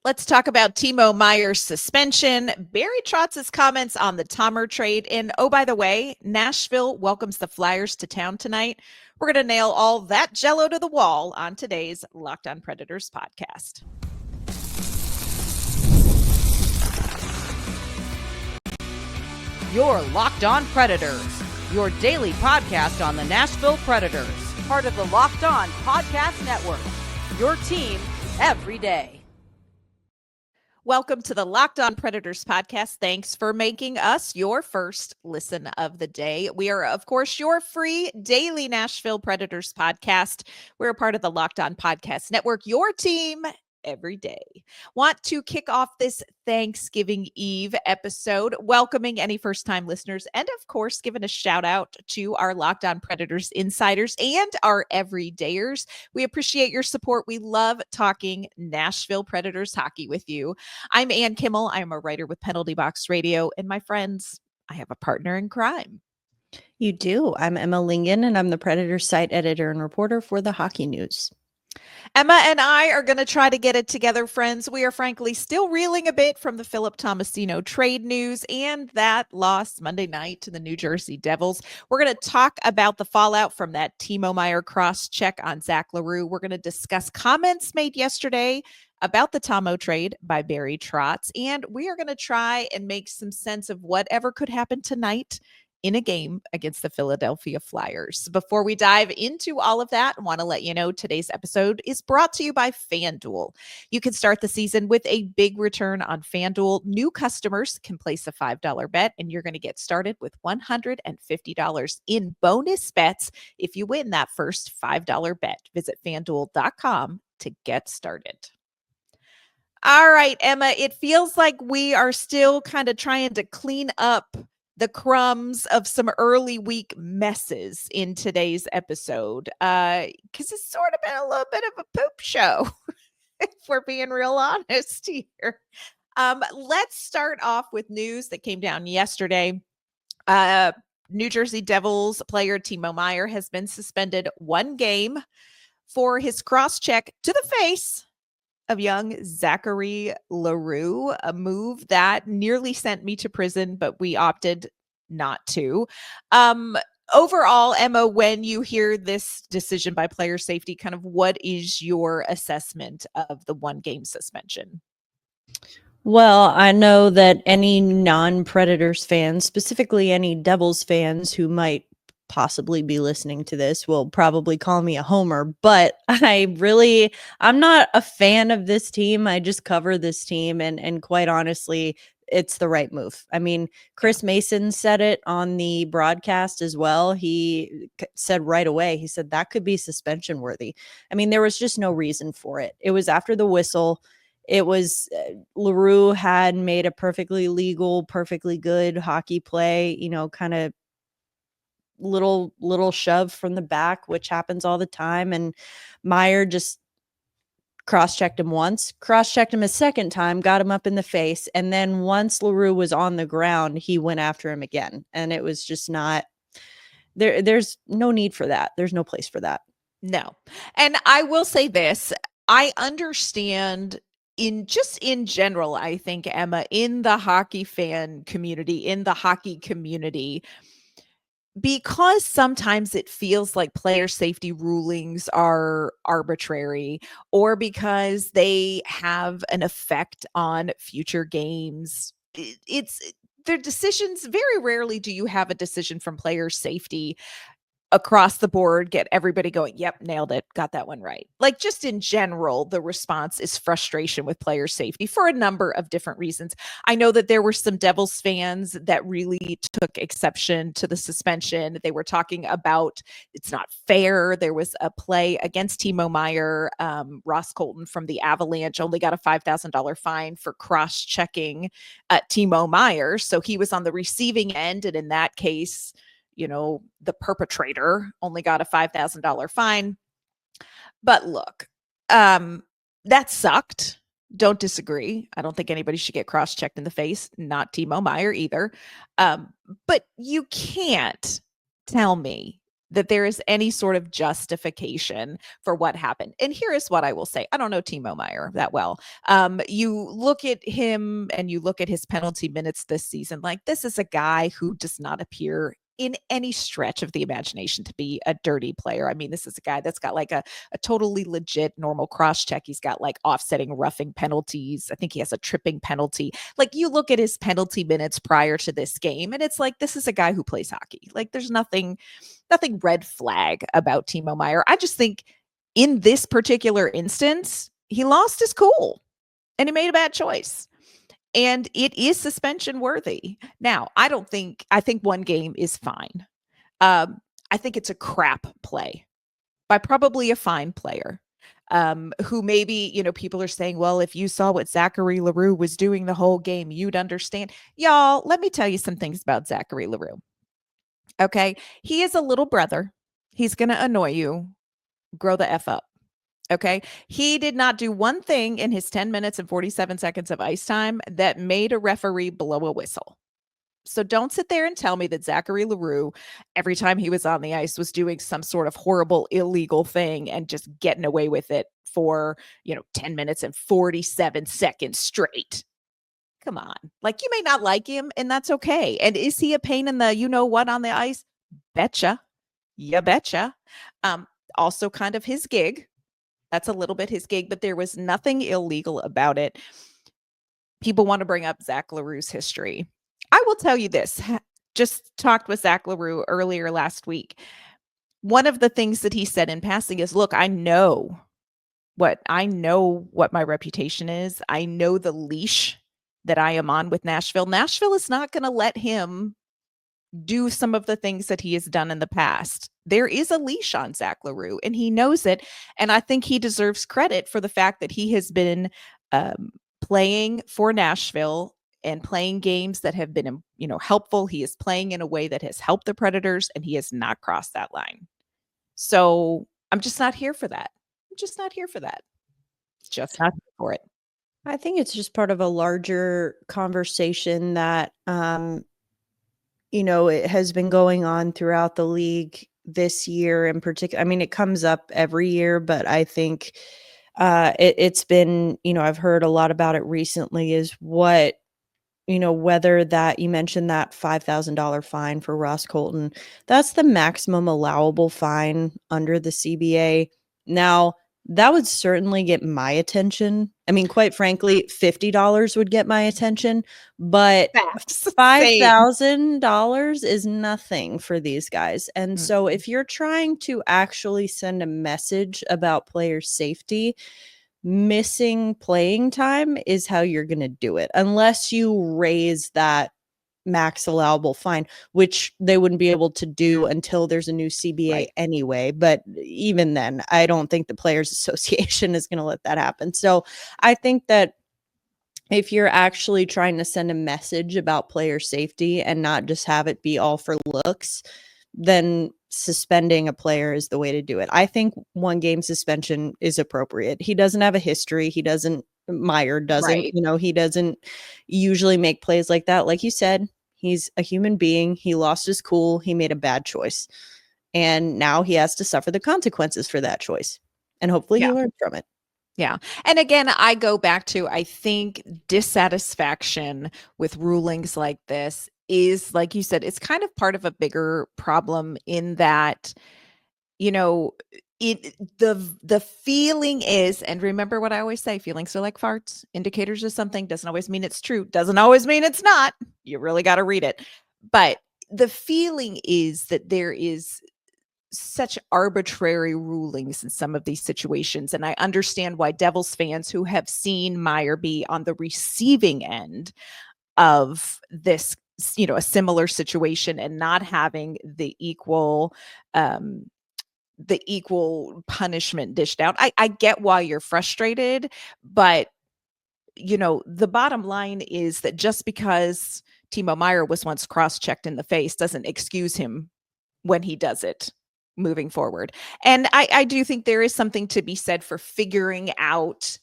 Let's talk about Timo Meier's suspension, Barry Trotz's comments on the Tomer trade, and oh, by the way, Nashville welcomes the Flyers to town tonight. We're going to nail all that jello to the wall on today's Locked On Predators podcast. You're Locked On Predators, your daily podcast on the Nashville Predators, part of the Locked On Podcast Network, your team every day. Welcome to the Locked On Predators podcast. Thanks for making us your first listen of the day. We are, of course, your free daily Nashville Predators podcast. We're a part of the Locked On Podcast Network, your team every day. Want to kick off this Thanksgiving Eve episode, welcoming any first-time listeners, and of course, giving a shout out to our Locked On Predators insiders and our everydayers. We appreciate your support. We love talking Nashville Predators hockey with you. I'm Ann Kimmel. I'm a writer with Penalty Box Radio, and my friends, I have a partner in crime. You do. I'm Emma Lingen, and I'm the Predators site editor and reporter for the Hockey News. Emma and I are going to try to get it together, friends. We are frankly still reeling a bit from the Philip Tomasino trade news and that loss Monday night to the New Jersey Devils. We're going to talk about the fallout from that Timo Meier cross-check on Zach L'Heureux. We're going to discuss comments made yesterday about the Tomo trade by Barry Trotz, and we are going to try and make some sense of whatever could happen tonight in a game against the Philadelphia Flyers. Before we dive into all of that, I want to let you know today's episode is brought to you by FanDuel. You can start the season with a big return on FanDuel. New customers can place a $5 bet, and you're going to get started with $150 in bonus bets if you win that first $5 bet. Visit FanDuel.com to get started. All right, Emma, it feels like we are still kind of trying to clean up the crumbs of some early week messes in today's episode, because it's sort of been a little bit of a poop show, if we're being real honest here. Let's start off with news that came down yesterday. New Jersey Devils player Timo Meier has been suspended 1 game for his cross-check to the face of young Zachary L'Heureux, a move that nearly sent me to prison, but we opted not to. Overall, Emma, when you hear this decision by player safety, kind of what is your assessment of the 1 game suspension? Well, I know that any non-Predators fans, specifically any Devils fans who might possibly be listening to this, will probably call me a homer, but I'm not a fan of this team. I just cover this team, and quite honestly, it's the right move. I mean, Chris Mason said it on the broadcast as well. He said right away, he said that could be suspension worthy. I mean, there was just no reason for it. It was after the whistle. It was L'Heureux had made a perfectly legal, perfectly good hockey play, kind of little shove from the back, which happens all the time. And Meier just cross-checked him once, cross-checked him a second time, got him up in the face. And then once L'Heureux was on the ground, he went after him again. And it was just not there's no need for that. There's no place for that. No. And I will say this, I understand in general, I think, Emma, in the hockey fan community, in the hockey community, because sometimes it feels like player safety rulings are arbitrary, or because they have an effect on future games. It's their decisions. Very rarely do you have a decision from player safety across the board, get everybody going, yep, nailed it, got that one right. Like, just in general, the response is frustration with player safety for a number of different reasons. I know that there were some Devils fans that really took exception to the suspension. They were talking about it's not fair. There was a play against Timo Meier. Ross Colton from the Avalanche only got a $5,000 fine for cross-checking Timo Meier. So he was on the receiving end. And in that case, the perpetrator only got a $5,000 fine. But look, that sucked. Don't disagree. I don't think anybody should get cross-checked in the face. Not Timo Meier either. But you can't tell me that there is any sort of justification for what happened. And here is what I will say. I don't know Timo Meier that well. You look at him and you look at his penalty minutes this season, like this is a guy who does not appear in any stretch of the imagination to be a dirty player. I mean, this is a guy that's got like a totally legit normal cross check. He's got like offsetting roughing penalties. I think he has a tripping penalty. Like you look at his penalty minutes prior to this game, and it's like this is a guy who plays hockey. Like there's nothing red flag about Timo Meier. I just think in this particular instance, he lost his cool and he made a bad choice. And it is suspension worthy. Now, I think one game is fine. I think it's a crap play by probably a fine player who maybe, people are saying, well, if you saw what Zachary L'Heureux was doing the whole game, you'd understand. Y'all, let me tell you some things about Zachary L'Heureux. Okay. He is a little brother. He's going to annoy you. Grow the F up. Okay. He did not do one thing in his 10 minutes and 47 seconds of ice time that made a referee blow a whistle. So don't sit there and tell me that Zachary L'Heureux, every time he was on the ice, was doing some sort of horrible, illegal thing and just getting away with it for, 10 minutes and 47 seconds straight. Come on. Like you may not like him and that's okay. And is he a pain in the what on the ice? Betcha. You betcha. Also kind of his gig. That's a little bit his gig, but there was nothing illegal about it. People want to bring up Zach L'Heureux's history. I will tell you this. Just talked with Zach L'Heureux earlier last week. One of the things that he said in passing is, look, I know what my reputation is. I know the leash that I am on with Nashville. Nashville is not going to let him do some of the things that he has done in the past. There is a leash on Zach L'Heureux, and he knows it. And I think he deserves credit for the fact that he has been playing for Nashville and playing games that have been, helpful. He is playing in a way that has helped the Predators, and he has not crossed that line. So I'm just not here for that. Just not here for it. I think it's just part of a larger conversation that, it has been going on throughout the league this year in particular. I mean, it comes up every year, but I think it's been, I've heard a lot about it recently is what, whether that you mentioned that $5,000 fine for Ross Colton, that's the maximum allowable fine under the CBA. Now, that would certainly get my attention. I mean, quite frankly, $50 would get my attention, but $5,000 is nothing for these guys. And so if you're trying to actually send a message about player safety, missing playing time is how you're going to do it, unless you raise that max allowable fine, which they wouldn't be able to do until there's a new CBA anyway. But even then, I don't think the Players Association is going to let that happen. So I think that if you're actually trying to send a message about player safety and not just have it be all for looks, then suspending a player is the way to do it. I think 1 game suspension is appropriate. He doesn't have a history. Meier doesn't, he doesn't usually make plays like that. Like you said, he's a human being. He lost his cool. He made a bad choice. And now he has to suffer the consequences for that choice. And hopefully he learned from it. Yeah. And again, I go back to, I think dissatisfaction with rulings like this is, like you said, it's kind of part of a bigger problem in that, the feeling is, and remember what I always say, feelings are like farts, indicators of something, doesn't always mean it's true, doesn't always mean it's not. You really got to read it. But the feeling is that there is such arbitrary rulings in some of these situations. And I understand why Devils fans who have seen Meier be on the receiving end of this, a similar situation and not having the equal punishment dished out. I get why you're frustrated, but the bottom line is that just because Timo Meier was once cross-checked in the face doesn't excuse him when he does it moving forward. And I do think there is something to be said for figuring out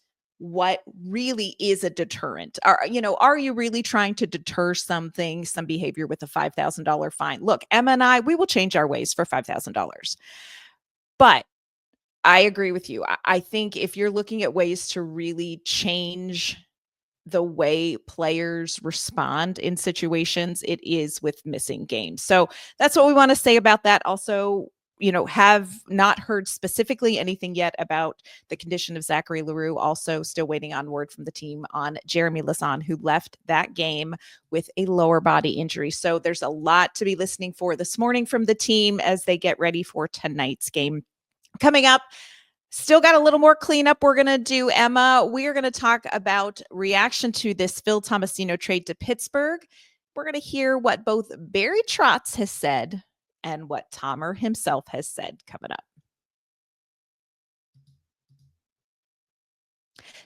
what really is a deterrent. Are you really trying to deter some behavior with a $5,000 fine? Look, Emma and I, we will change our ways for $5,000. But I agree with you. I think if you're looking at ways to really change the way players respond in situations, it is with missing games. So that's what we want to say about that. Also, have not heard specifically anything yet about the condition of Zachary L'Heureux. Also, still waiting on word from the team on Jeremy Lauzon, who left that game with a lower body injury. So there's a lot to be listening for this morning from the team as they get ready for tonight's game. Coming up, still got a little more cleanup we're going to do, Emma. We are going to talk about reaction to this Phil Tomasino trade to Pittsburgh. We're going to hear what both Barry Trotz has said and what Tomer himself has said coming up.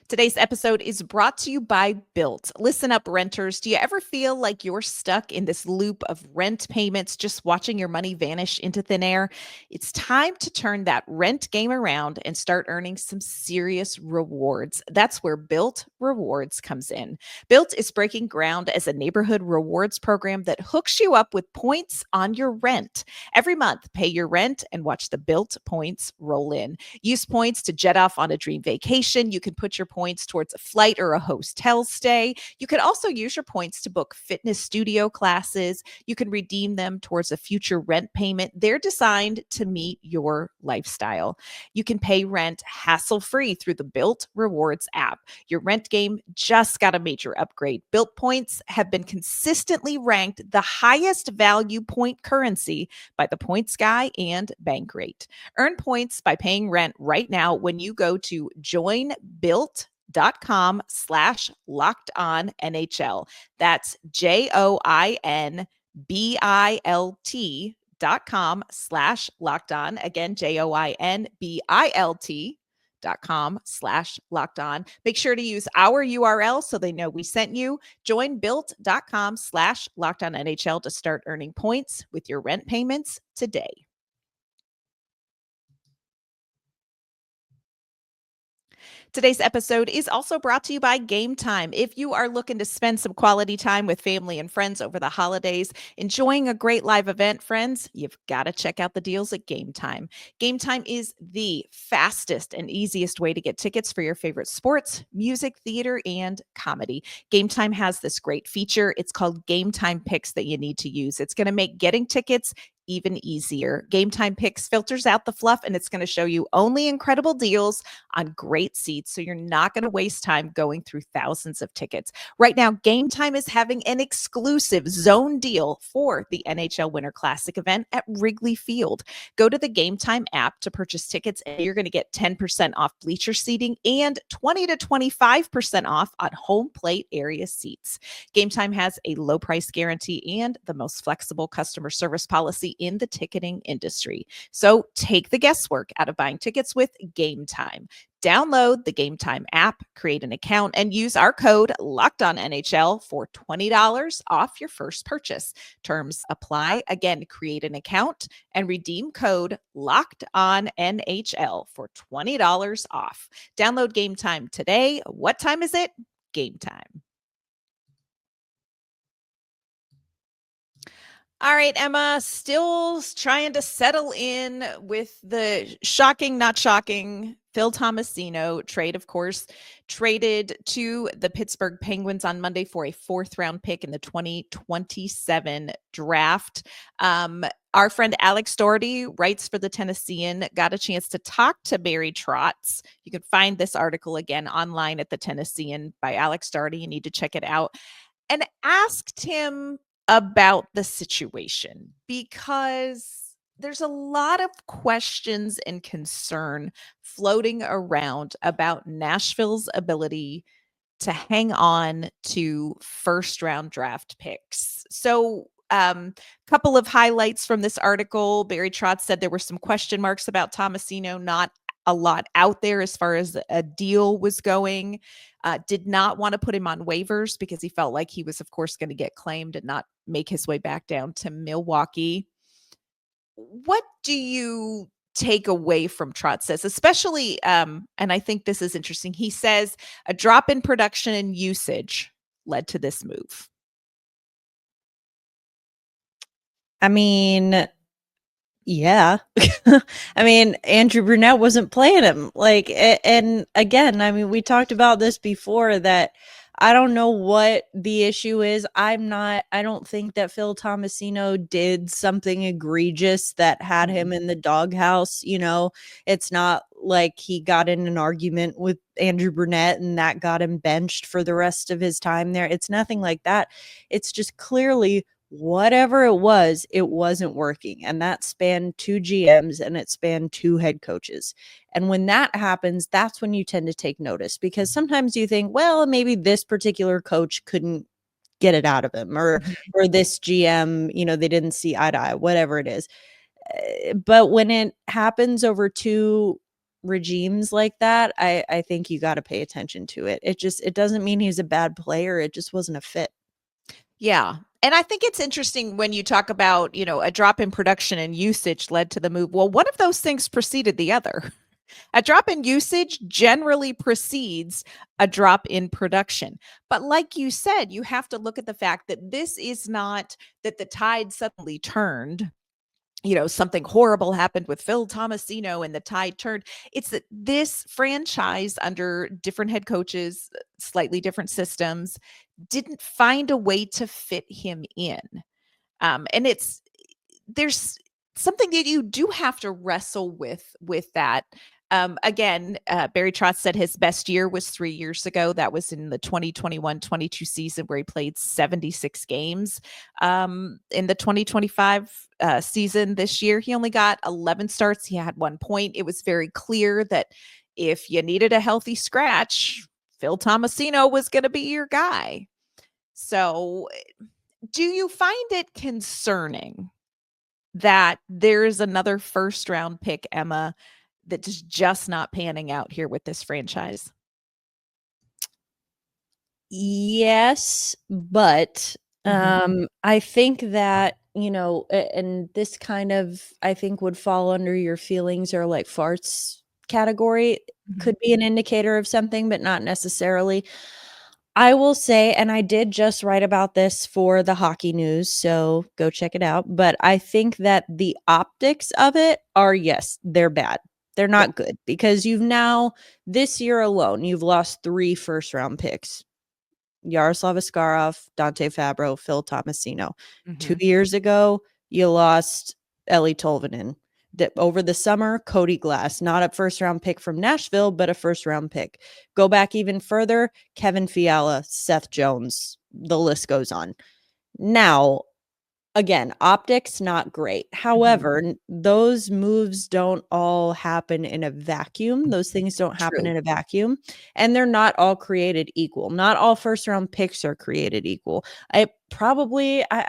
Today's episode is brought to you by Built. Listen up, renters. Do you ever feel like you're stuck in this loop of rent payments, just watching your money vanish into thin air? It's time to turn that rent game around and start earning some serious rewards. That's where Built Rewards comes in. Built is breaking ground as a neighborhood rewards program that hooks you up with points on your rent. Every month, pay your rent and watch the Built points roll in. Use points to jet off on a dream vacation. You can put your points towards a flight or a hotel stay. You can also use your points to book fitness studio classes. You can redeem them towards a future rent payment. They're designed to meet your lifestyle. You can pay rent hassle-free through the Built Rewards app. Your rent game just got a major upgrade. Built points have been consistently ranked the highest value point currency by the Points Guy and Bankrate. Earn points by paying rent right now when you go to joinbuilt.com/lockedonnhl. That's JOINBILT.com/lockedon. Again, JOINBILT.com/lockedon. Make sure to use our URL so they know we sent you. Joinbuilt.com/lockedonnhl to start earning points with your rent payments today. Today's episode is also brought to you by Gametime. If you are looking to spend some quality time with family and friends over the holidays, enjoying a great live event, friends, you've got to check out the deals at Gametime. Gametime is the fastest and easiest way to get tickets for your favorite sports, music, theater, and comedy. Gametime has this great feature. It's called Gametime Picks that you need to use. It's going to make getting tickets even easier. Gametime Picks filters out the fluff, and it's going to show you only incredible deals on great seats, so you're not going to waste time going through thousands of tickets. Right now, Gametime is having an exclusive zone deal for the NHL Winter Classic event at Wrigley Field. Go to the Gametime app to purchase tickets, and you're going to get 10% off bleacher seating and 20 to 25% off on home plate area seats. Gametime has a low price guarantee and the most flexible customer service policy in the ticketing industry. So take the guesswork out of buying tickets with Gametime. Download the Gametime app, create an account, and use our code LOCKEDONNHL for $20 off your first purchase. Terms apply. Again, create an account and redeem code LOCKEDONNHL for $20 off. Download Gametime today. What time is it? Gametime. All right, Emma, still trying to settle in with the shocking, not shocking Phil Tomasino trade, of course, traded to the Pittsburgh Penguins on Monday for a 4th-round pick in the 2027 draft. Our friend Alex Doherty writes for the Tennessean, got a chance to talk to Barry Trotz. You can find this article again online at the Tennessean by Alex Doherty. You need to check it out. And asked him about the situation because there's a lot of questions and concern floating around about Nashville's ability to hang on to 1st-round draft picks. So couple of highlights from this article. Barry Trotz said there were some question marks about Tomasino, not a lot out there as far as a deal was going. Did not want to put him on waivers because he felt like he was, of course, going to get claimed and not make his way back down to Milwaukee. What do you take away from Trotz says, especially, and I think this is interesting. He says a drop in production and usage led to this move. I mean, yeah. I mean, Andrew Brunette wasn't playing him. Like, and again, I mean, we talked about this before that I don't know what the issue is. I don't think that Phil Tomasino did something egregious that had him in the doghouse. You know, it's not like he got in an argument with Andrew Brunette and that got him benched for the rest of his time there. It's nothing like that. It's just clearly whatever it was, it wasn't working. And that spanned 2 GMs and it spanned 2 head coaches. And when that happens, that's when you tend to take notice, because sometimes you think, well, maybe this particular coach couldn't get it out of him, or this GM, you know, they didn't see eye to eye, whatever it is. But when it happens over 2 regimes like that, I think you got to pay attention to it. It doesn't mean he's a bad player. It just wasn't a fit. Yeah. And I think it's interesting when you talk about, you know, a drop in production and usage led to the move. Well, one of those things preceded the other. A drop in usage generally precedes a drop in production. But like you said, you have to look at the fact that this is not that the tide suddenly turned. You know, something horrible happened with Phil Tomasino and the tide turned. It's that this franchise, under different head coaches, slightly different systems, didn't find a way to fit him in. And there's something that you do have to wrestle with that. Again, Barry Trotz said his best year was 3 years ago. That was in the 2021-22 season, where he played 76 games. In the 2025 season this year, he only got 11 starts. He had 1 point. It was very clear that if you needed a healthy scratch, Phil Tomasino was going to be your guy. So do you find it concerning that there's another first round pick, Emma, that's just not panning out here with this franchise? Yes, but I think that, you know, and this kind of, I think, would fall under your feelings or like farts category. Could be an indicator of something, but not necessarily. I will say, and I did just write about this for the Hockey News, so go check it out. But I think that the optics of it are, yes, they're bad. They're not good, because you've now, this year alone, you've lost 3 first round picks. Yaroslav Askarov, Dante Fabro, Phil Tomasino. 2 years ago, you lost Eli Tolvanen. Over the summer, Cody Glass, not a first round pick from Nashville, but a first round pick. Go back even further, Kevin Fiala, Seth Jones, the list goes on. Now, again, optics, not great. However, those moves don't all happen in a vacuum. Those things don't happen in a vacuum. And they're not all created equal. Not all first round picks are created equal. I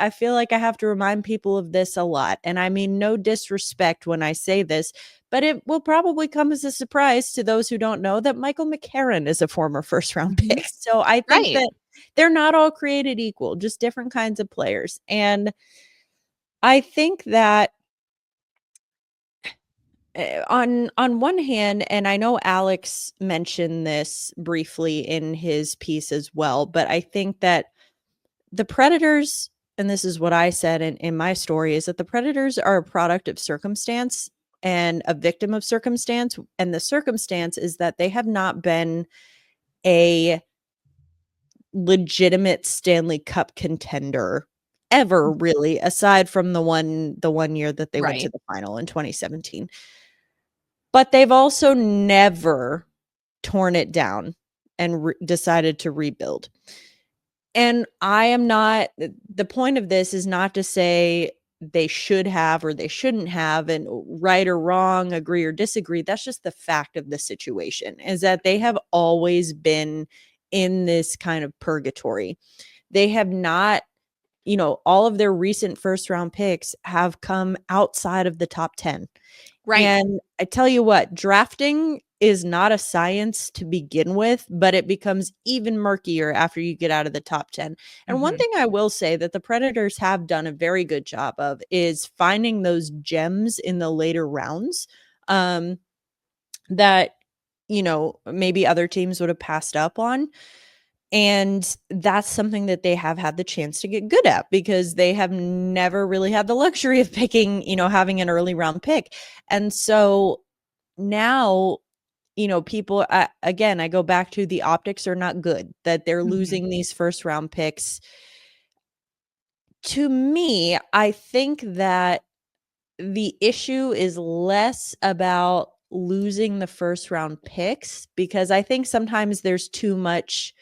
feel like I have to remind people of this a lot. And I mean, no disrespect when I say this, but it will probably come as a surprise to those who don't know that Michael McCarron is a former first round pick. So I think that they're not all created equal, just different kinds of players. And I think that on one hand, and I know Alex mentioned this briefly in his piece as well, but I think that the Predators, and this is what I said in my story, is that the Predators are a product of circumstance and a victim of circumstance. And the circumstance is that they have not been a legitimate Stanley Cup contender ever, really, aside from the one year that they went to the final in 2017. But they've also never torn it down and decided to rebuild. And I am not, the point of this is not to say they should have or they shouldn't have, and right or wrong, agree or disagree. That's just the fact of the situation, is that they have always been in this kind of purgatory. They have not, you know, all of their recent first round picks have come outside of the top 10. Right. And I tell you what, drafting is not a science to begin with, but it becomes even murkier after you get out of the top 10. And one thing I will say that the Predators have done a very good job of is finding those gems in the later rounds. that, maybe other teams would have passed up on. And that's something that they have had the chance to get good at because they have never really had the luxury of picking, having an early round pick. And so now, people, again, I go back to the optics are not good, that they're losing these first round picks. To me, I think that the issue is less about losing the first round picks because I think sometimes there's too much,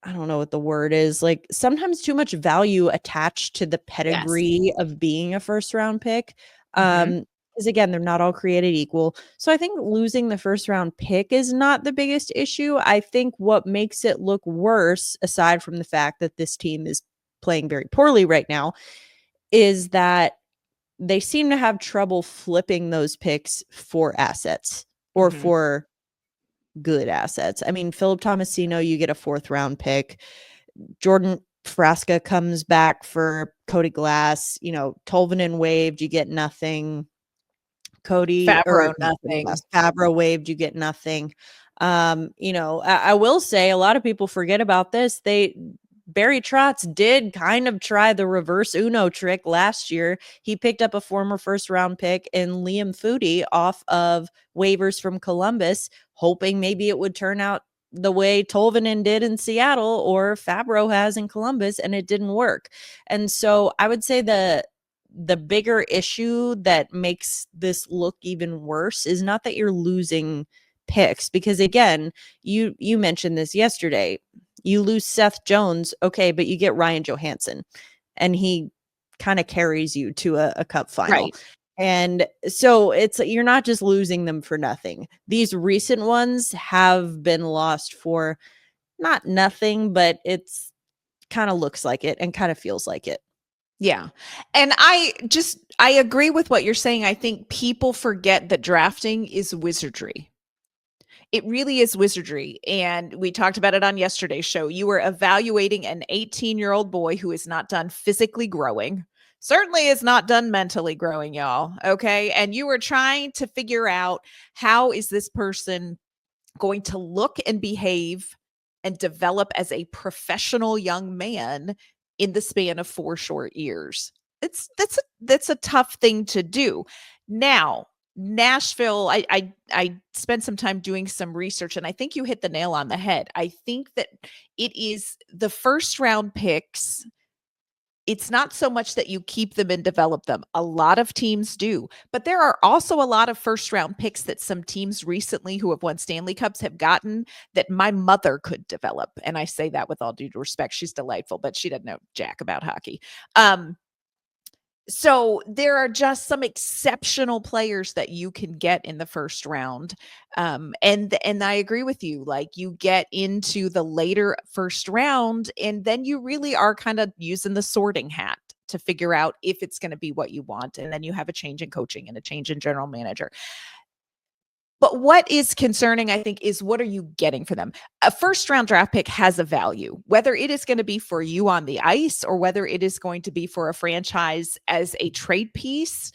I don't know what the word is, like sometimes too much value attached to the pedigree of being a first round pick. Because again, they're not all created equal. So I think losing the first round pick is not the biggest issue. I think what makes it look worse, aside from the fact that this team is playing very poorly right now, is that they seem to have trouble flipping those picks for assets or for good assets. I mean, Philip Tomasino, you get a 4th round pick. Jordan Frasca comes back for Cody Glass. Tolvanen waived, you get nothing. Fabro, nothing. Fabro waived, you get nothing. I will say a lot of people forget about this. Barry Trotz did kind of try the reverse Uno trick last year. He picked up a former first round pick in Liam Foudy off of waivers from Columbus, hoping maybe it would turn out the way Tolvanen did in Seattle or Fabro has in Columbus, and it didn't work. And so I would say the bigger issue that makes this look even worse is not that you're losing picks, because again, you mentioned this yesterday. You lose Seth Jones, okay, but you get Ryan Johansson, and he kind of carries you to a cup final. Right. And so you're not just losing them for nothing. These recent ones have been lost for not nothing, but it's kind of looks like it and kind of feels like it. Yeah. And I agree with what you're saying. I think people forget that drafting is wizardry. It really is wizardry. And we talked about it on yesterday's show. You were evaluating an 18-year-old boy who is not done physically growing, certainly is not done mentally growing, y'all. Okay. And you were trying to figure out, how is this person going to look and behave and develop as a professional young man in the span of 4 short years? That's a tough thing to do. Now, Nashville, I spent some time doing some research, and I think you hit the nail on the head. I think that it is the first round picks. It's not so much that you keep them and develop them. A lot of teams do, but there are also a lot of first round picks that some teams recently who have won Stanley Cups have gotten that my mother could develop. And I say that with all due respect. She's delightful, but she doesn't know jack about hockey. So there are just some exceptional players that you can get in the first round. And I agree with you. Like, you get into the later first round, and then you really are kind of using the sorting hat to figure out if it's going to be what you want. And then you have a change in coaching and a change in general manager. But what is concerning, I think, is what are you getting for them? A first round draft pick has a value, whether it is going to be for you on the ice or whether it is going to be for a franchise as a trade piece.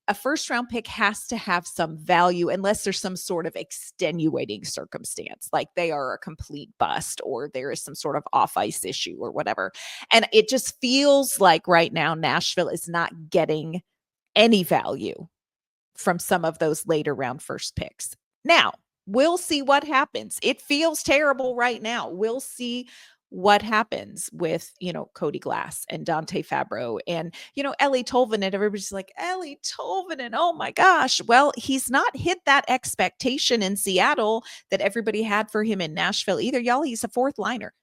A first round pick has to have some value unless there's some sort of extenuating circumstance, like they are a complete bust or there is some sort of off ice issue or whatever. And it just feels like right now Nashville is not getting any value from some of those later round first picks. Now, we'll see what happens. It feels terrible right now. We'll see what happens with, Cody Glass and Dante Fabro and, Ellie Tolvanen. Everybody's like, Ellie Tolvanen, oh my gosh. Well, he's not hit that expectation in Seattle that everybody had for him in Nashville either. Y'all, he's a 4th liner.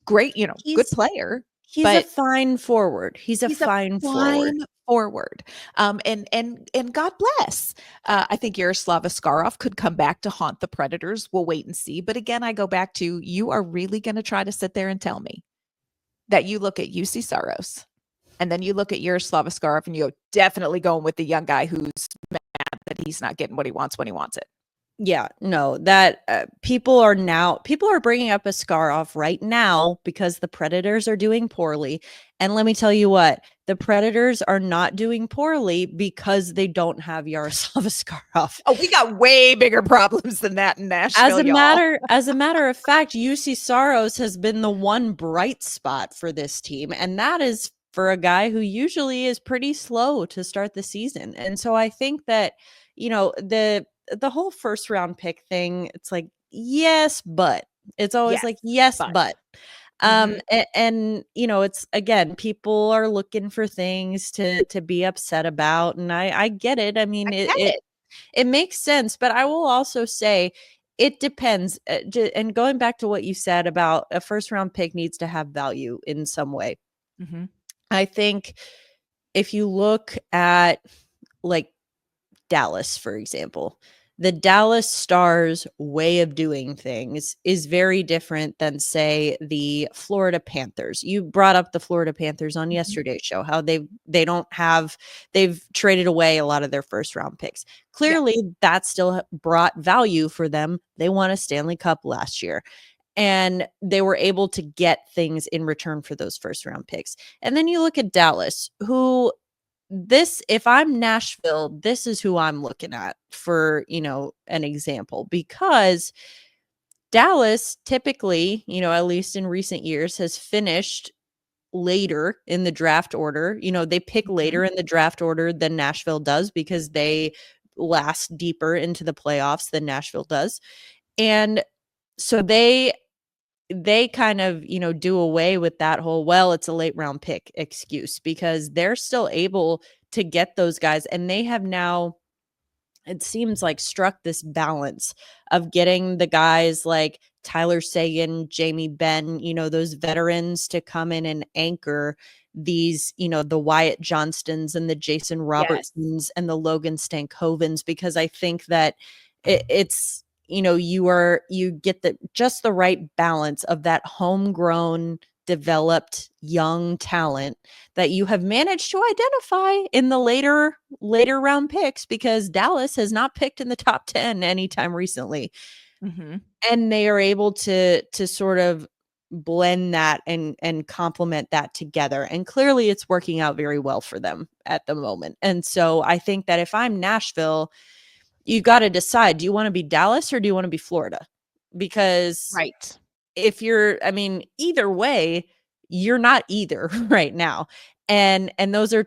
Great, good player. He's a fine forward. He's a fine forward. And God bless. I think Yaroslav Askarov could come back to haunt the Predators. We'll wait and see. But again, I go back to, you are really going to try to sit there and tell me that you look at UC Saros and then you look at Yaroslav Askarov and you're definitely going with the young guy who's mad that he's not getting what he wants when he wants it. Yeah, no, that people are bringing up Askarov right now because the Predators are doing poorly. And let me tell you what, the Predators are not doing poorly because they don't have Yaroslav Askarov. Oh, we got way bigger problems than that in Nashville, As a matter of fact, UC Saros has been the one bright spot for this team, and that is for a guy who usually is pretty slow to start the season. And so I think that, the whole first round pick thing, it's like, yes, but it's always Yes, like, yes, but. but. And it's, again, people are looking for things to be upset about, and I get it. I mean, I get it. it makes sense, but I will also say it depends. And going back to what you said about a first round pick needs to have value in some way. Mm-hmm. I think if you look at, like, Dallas, for example, the Dallas Stars way of doing things is very different than, say, the Florida Panthers. You brought up the Florida Panthers on yesterday's show, how they've traded away a lot of their first round picks. Clearly, that still brought value for them. They won a Stanley Cup last year, and they were able to get things in return for those first round picks. And then you look at Dallas, who, if I'm Nashville, this is who I'm looking at for, an example, because Dallas typically, at least in recent years, has finished later in the draft order. They pick later in the draft order than Nashville does because they last deeper into the playoffs than Nashville does. And so they kind of, do away with that whole, well, it's a late round pick excuse, because they're still able to get those guys. And they have now, it seems like, struck this balance of getting the guys like Tyler Seguin, Jamie Benn, those veterans to come in and anchor these, the Wyatt Johnstons and the Jason Robertsons and the Logan Stankovens, because I think that it's, you get just the right balance of that homegrown, developed young talent that you have managed to identify in the later round picks, because Dallas has not picked in the top 10 anytime recently. Mm-hmm. And they are able to sort of blend that and complement that together. And clearly it's working out very well for them at the moment. And so I think that if I'm Nashville, you got to decide, do you want to be Dallas or do you want to be Florida? Because Right. either way, you're not either right now. And those are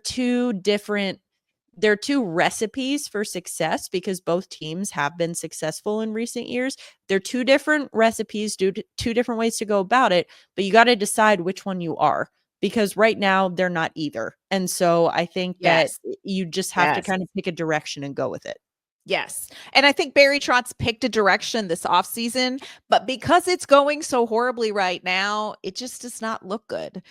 they're two recipes for success, because both teams have been successful in recent years. They're two different recipes, two different ways to go about it, but you got to decide which one you are, because right now they're not either. And so I think that you just have to kind of pick a direction and go with it. Yes. And I think Barry Trotz picked a direction this offseason, but because it's going so horribly right now, it just does not look good.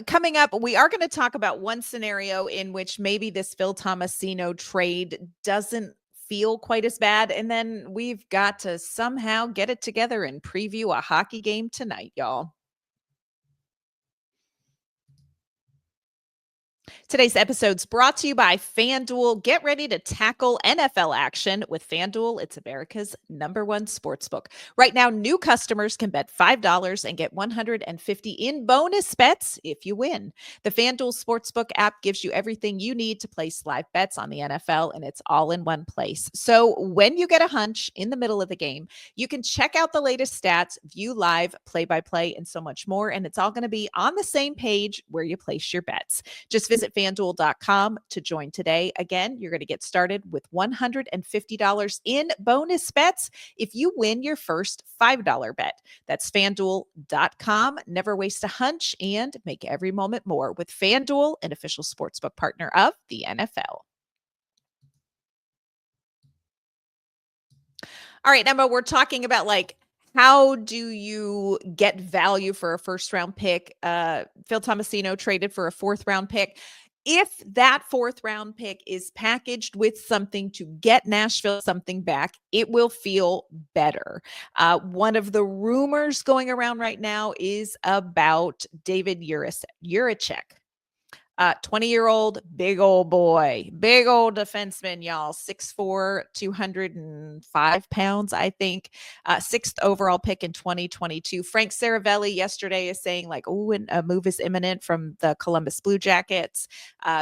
Coming up, we are going to talk about one scenario in which maybe this Phil Tomasino trade doesn't feel quite as bad. And then we've got to somehow get it together and preview a hockey game tonight, y'all. Today's episode is brought to you by FanDuel. Get ready to tackle NFL action with FanDuel. It's America's #1 sportsbook. Right now, new customers can bet $5 and get $150 in bonus bets if you win. The FanDuel Sportsbook app gives you everything you need to place live bets on the NFL, and it's all in one place. So when you get a hunch in the middle of the game, you can check out the latest stats, view live play-by-play, and so much more. And it's all going to be on the same page where you place your bets. Just visit FanDuel.com to join today. Again, you're going to get started with $150 in bonus bets if you win your first $5 bet. That's FanDuel.com. Never waste a hunch and make every moment more with FanDuel, an official sportsbook partner of the NFL. All right, Emma, we're talking about, like, how do you get value for a first round pick? Phil Tomasino traded for a fourth round pick. If that fourth round pick is packaged with something to get Nashville something back, it will feel better. One of the rumors going around right now is about David Jiricek. 20-year-old, big old boy, big old defenseman, y'all. 6'4", 205 pounds, I think. Sixth overall pick in 2022. Frank Saravelli yesterday is saying like, oh, and a move is imminent from the Columbus Blue Jackets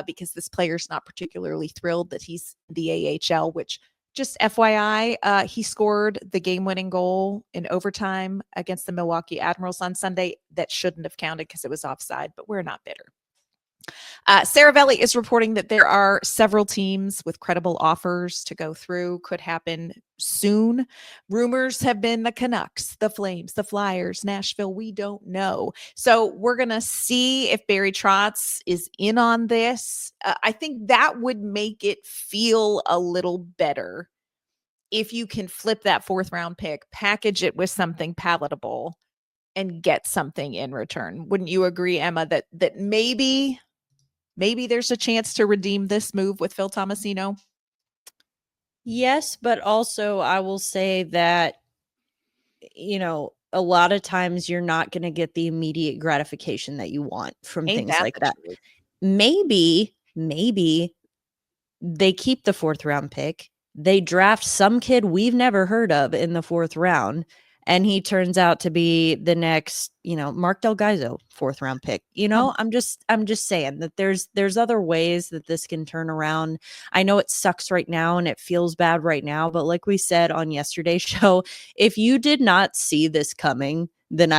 because this player's not particularly thrilled that he's the AHL, which just FYI, he scored the game-winning goal in overtime against the Milwaukee Admirals on Sunday. That shouldn't have counted because it was offside, but we're not bitter. Saravelli is reporting that there are several teams with credible offers to go through. Could happen soon. Rumors have been the Canucks, the Flames, the Flyers, Nashville. We don't know. So we're going to see if Barry Trotz is in on this. I think that would make it feel a little better if you can flip that 4th round pick, package it with something palatable, and get something in return. Wouldn't you agree, Emma, that maybe there's a chance to redeem this move with Phil Tomasino? Yes, but also I will say that, a lot of times you're not going to get the immediate gratification that you want from things like that. Truth? Maybe they keep the 4th round pick. They draft some kid we've never heard of in the 4th round, and he turns out to be the next, Mark Del Gaizo 4th round pick. I'm just saying that there's other ways that this can turn around. I know it sucks right now and it feels bad right now, but like we said on yesterday's show, if you did not see this coming, then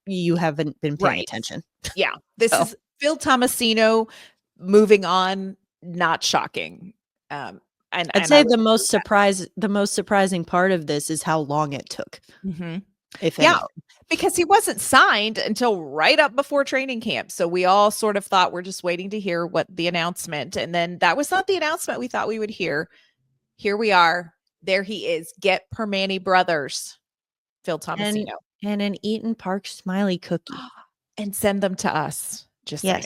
you haven't been paying attention. Yeah. This is Phil Tomasino moving on, not shocking. And I'd say the most surprising part of this is how long it took. Mm-hmm. If anything. Because he wasn't signed until right up before training camp. So we all sort of thought we're just waiting to hear what the announcement. And then that was not the announcement we thought we would hear. Here we are. There he is. Get Permani Brothers, Phil Tomasino. And an Eaton Park smiley cookie. And send them to us. Just saying.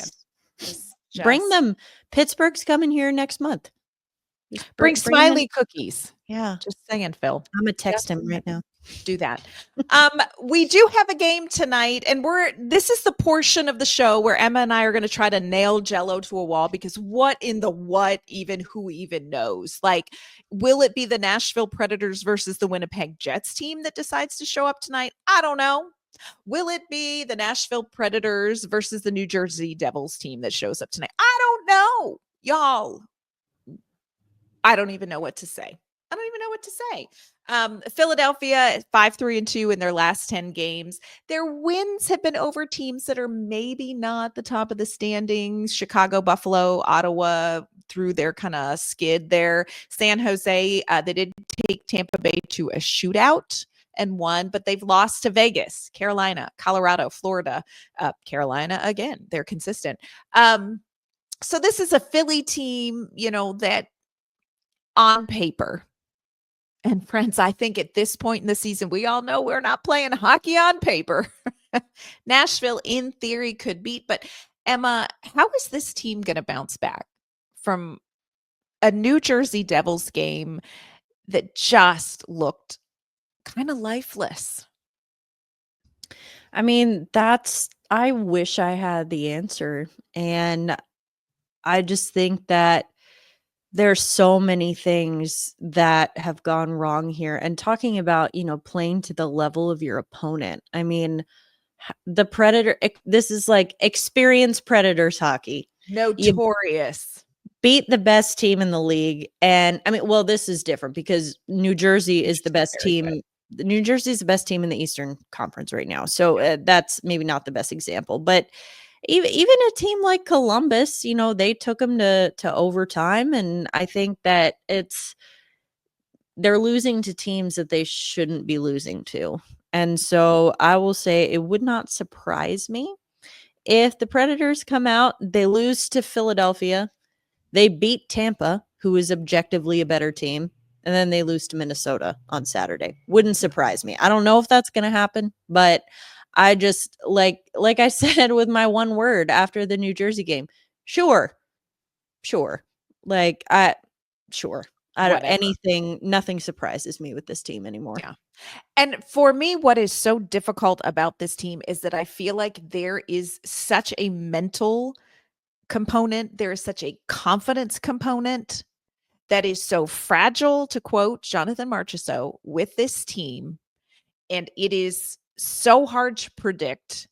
Just bring them. Pittsburgh's coming here next month. Bring smiley cookies. Yeah. Just saying, Phil. I'm going to text him right now. Do that. We do have a game tonight, and this is the portion of the show where Emma and I are going to try to nail Jello to a wall, because who even knows? Like, will it be the Nashville Predators versus the Winnipeg Jets team that decides to show up tonight? I don't know. Will it be the Nashville Predators versus the New Jersey Devils team that shows up tonight? I don't know, y'all. I don't even know what to say. Philadelphia 5-3-2 in their last 10 games. Their wins have been over teams that are maybe not the top of the standings. Chicago, Buffalo, Ottawa through their kind of skid there. San Jose, they did take Tampa Bay to a shootout and won, but they've lost to Vegas, Carolina, Colorado, Florida, Carolina again. They're consistent. So this is a Philly team, that on paper. And friends, I think at this point in the season, we all know we're not playing hockey on paper. Nashville, in theory, could beat. But Emma, how is this team going to bounce back from a New Jersey Devils game that just looked kind of lifeless? I mean, I wish I had the answer. And I just think that there's so many things that have gone wrong here. And talking about, playing to the level of your opponent. I mean, the Predator, this is like experienced Predators hockey. Notorious. Beat the best team in the league. And I mean, well, this is different because New Jersey is the best team. New Jersey is the best team in the Eastern Conference right now. So that's maybe not the best example, but even a team like Columbus, they took them to overtime. And I think that they're losing to teams that they shouldn't be losing to. And so I will say it would not surprise me if the Predators come out, they lose to Philadelphia, they beat Tampa, who is objectively a better team, and then they lose to Minnesota on Saturday. Wouldn't surprise me. I don't know if that's going to happen, but I just like I said with my one word after the New Jersey game. Sure. Like nothing surprises me with this team anymore. Yeah. And for me, what is so difficult about this team is that I feel like there is such a mental component. There is such a confidence component that is so fragile, to quote Jonathan Marchessault, with this team. And it is so hard to predict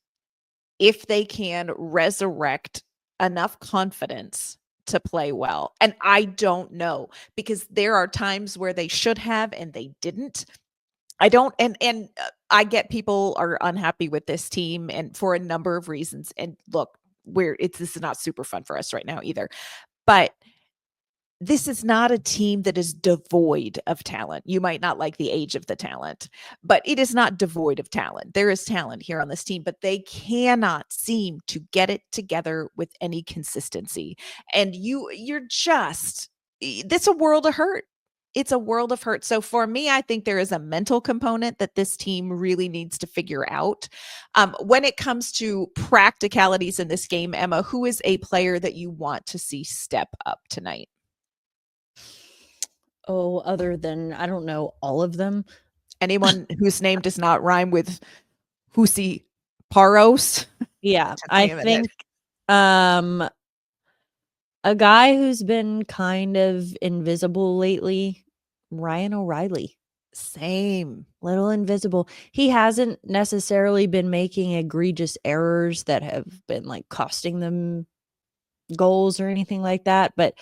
if they can resurrect enough confidence to play well. And I don't know, because there are times where they should have and they didn't. I don't, and I get people are unhappy with this team and for a number of reasons. And look, this is not super fun for us right now either. But this is not a team that is devoid of talent. You might not like the age of the talent, but it is not devoid of talent. There is talent here on this team, but they cannot seem to get it together with any consistency. And you're just, that's a world of hurt. It's a world of hurt. So for me, I think there is a mental component that this team really needs to figure out. When it comes to practicalities in this game, Emma, who is a player that you want to see step up tonight? Oh, other than, I don't know, all of them. Anyone whose name does not rhyme with Husi Paros. Yeah, I think a guy who's been kind of invisible lately, Ryan O'Reilly. Same. Little invisible. He hasn't necessarily been making egregious errors that have been like costing them goals or anything like that, but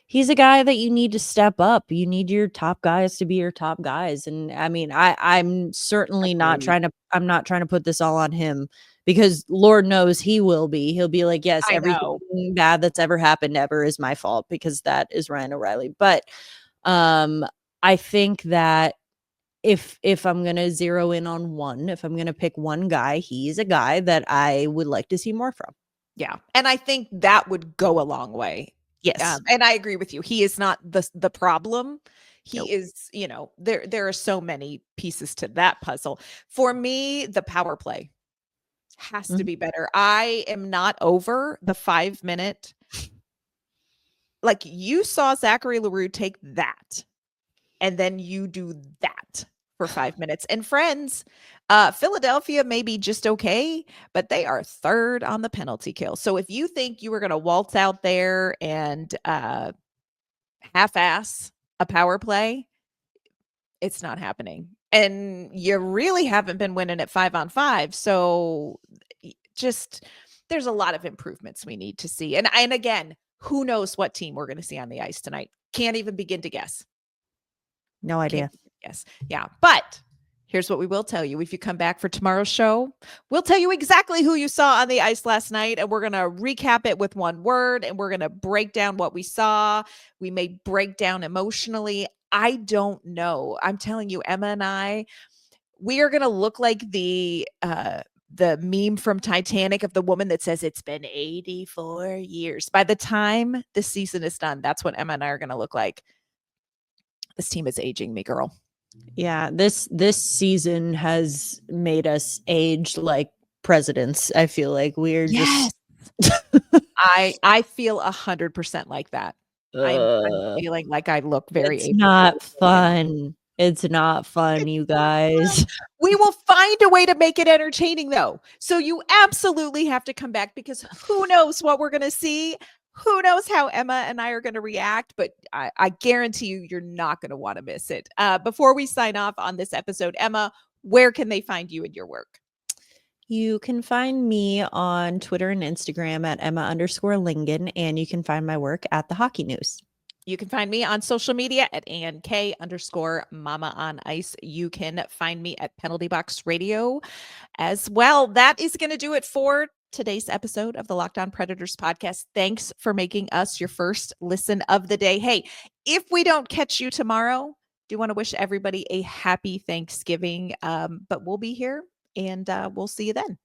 he's a guy that you need to step up. You need your top guys to be your top guys. And I mean, I'm certainly not trying to put this all on him, because Lord knows he will be. He'll be like, yes, everything bad that's ever happened ever is my fault, because that is Ryan O'Reilly. But I think that if I'm going to zero in on one, if I'm going to pick one guy, he's a guy that I would like to see more from. Yeah. And I think that would go a long way. Yes. And I agree with you. He is not the problem. He is, there are so many pieces to that puzzle. For me, the power play has to be better. I am not over the 5-minute. Like, you saw Zachary L'Heureux take that, and then you do that for 5 minutes. And friends, Philadelphia may be just okay, but they are third on the penalty kill. So if you think you were going to waltz out there and half-ass a power play, it's not happening. And you really haven't been winning at 5-on-5. So just, there's a lot of improvements we need to see. And again, who knows what team we're going to see on the ice tonight? Can't even begin to guess. No idea. Yes. Yeah. But here's what we will tell you. If you come back for tomorrow's show, we'll tell you exactly who you saw on the ice last night. And we're going to recap it with one word, and we're going to break down what we saw. We may break down emotionally. I don't know. I'm telling you, Emma and we are going to look like the meme from Titanic of the woman that says it's been 84 years. By the time the season is done, that's what Emma and I are going to look like. This team is aging me, girl. Yeah, this season has made us age like presidents. I feel like we're just. I feel 100% like that. I'm feeling like I look very. It's not fun. It's not fun, you guys. We will find a way to make it entertaining, though. So you absolutely have to come back, because who knows what we're going to see. Who knows how Emma and I are going to react, but I guarantee you're not going to want to miss it. Before we sign off on this episode, Emma, where can they find you and your work? You can find me on Twitter and Instagram at Emma_Lingen, and you can find my work at The Hockey News. You can find me on social media at ANK_Mama on Ice. You can find me at Penalty Box Radio as well. That is going to do it for today's episode of the Locked On Predators podcast. Thanks for making us your first listen of the day. Hey, if we don't catch you tomorrow, do want to wish everybody a happy Thanksgiving. But we'll be here, and we'll see you then.